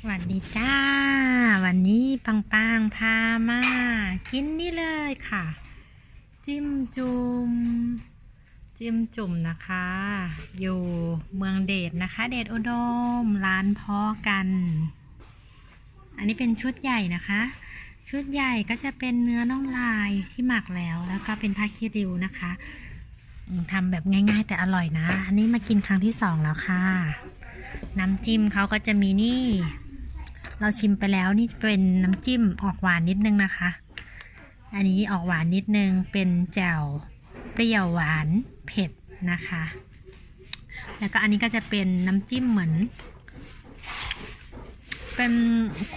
สวัสดีจ้าวันนี้ปังปังพามากินนี่เลยค่ะจิ้มจุ่มนะคะ อยู่เมืองเดชนะคะ เดชอุดมร้านพอกัน อันนี้เป็นชุดใหญ่นะคะ ชุดใหญ่ก็จะเป็นเนื้อน่องลายที่หมักแล้วก็เป็นผ้าคีริ้วนะคะทำแบบง่ายๆแต่อร่อยนะอันนี้มากินครั้งที่2แล้วค่ะน้ำจิ้มเขาก็จะมีนี่เราชิมไปแล้วนี่จะเป็นน้ำจิ้มออกหวานนิดนึงนะคะ อันนี้ออกหวานนิดนึงเป็นแจ่วเปรี้ยวหวานเผ็ดนะคะ แล้วก็อันนี้ก็จะเป็นน้ำจิ้มเหมือนเป็น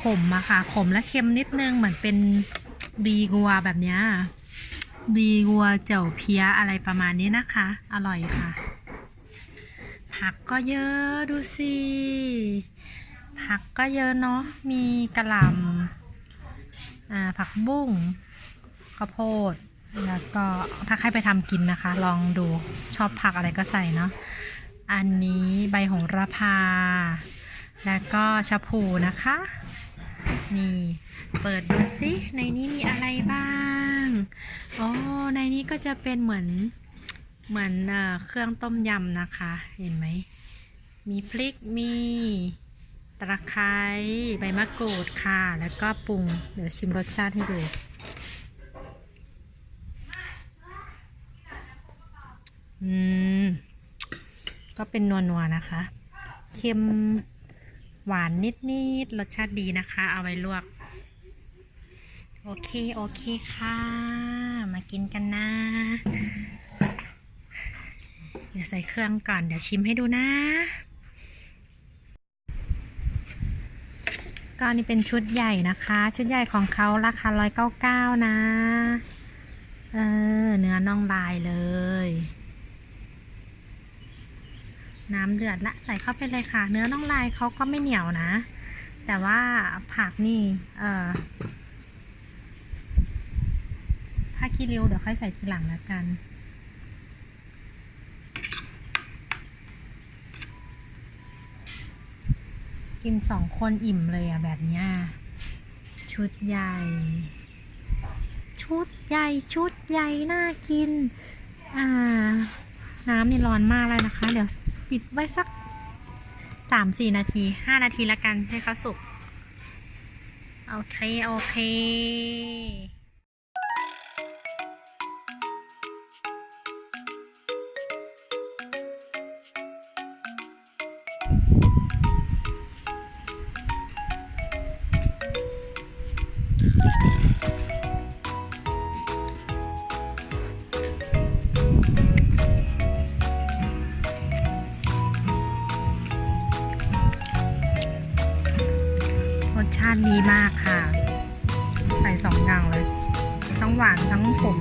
ขมอะค่ะขมและเค็มนิดนึงเหมือนเป็นบีกัวแบบนี้บีกัวเจ่วเพี้ยอะไรประมาณนี้นะคะอร่อยค่ะผักก็เยอะดูสิผักก็เยอะเนาะมีกะหล่ำผักบุ้งข้าวโพดแล้วก็ถ้าใครไปทำกินนะคะลองดูชอบผักอะไรก็ใส่เนาะอันนี้ใบโหระพาแล้วก็ชะพูนะคะนี่เปิดดูสิในนี้มีอะไรบ้างอ๋อในนี้ก็จะเป็นเหมือนเครื่องต้มยำนะคะเห็นไหมมีพริกมีตะไคร้ใบมะกรูดค่ะแล้วก็ปรุงเดี๋ยวชิมรสชาติให้ดูก็เป็นนัวๆนะคะเค็มหวานนิดรสชาติดีนะคะเอาไว้ลวกโอเคค่ะมากินกันนะเดี๋ยวใส่เครื่องก่อนเดี๋ยวชิมให้ดูนะก็นี่เป็นชุดใหญ่นะคะชุดใหญ่ของเขาราคา199นะเนื้อน่องลายเลยน้ำเดือดละใส่เข้าไปเลยค่ะเนื้อน่องลายเขาก็ไม่เหนียวนะแต่ว่าผักนี่ถ้าขี้ริ้วเดี๋ยวค่อยใส่ทีหลังแล้วกันกิน2 คนอิ่มเลยอะแบบนี้ชุดใหญ่น่ากินน้ำนี่ร้อนมากเลยนะคะเดี๋ยวปิดไว้สัก3-4 นาที5 นาทีละกันให้เขาสุกโอเครสชาติดีมากค่ะใส่2 อย่างเลยทั้งหวานทั้งขม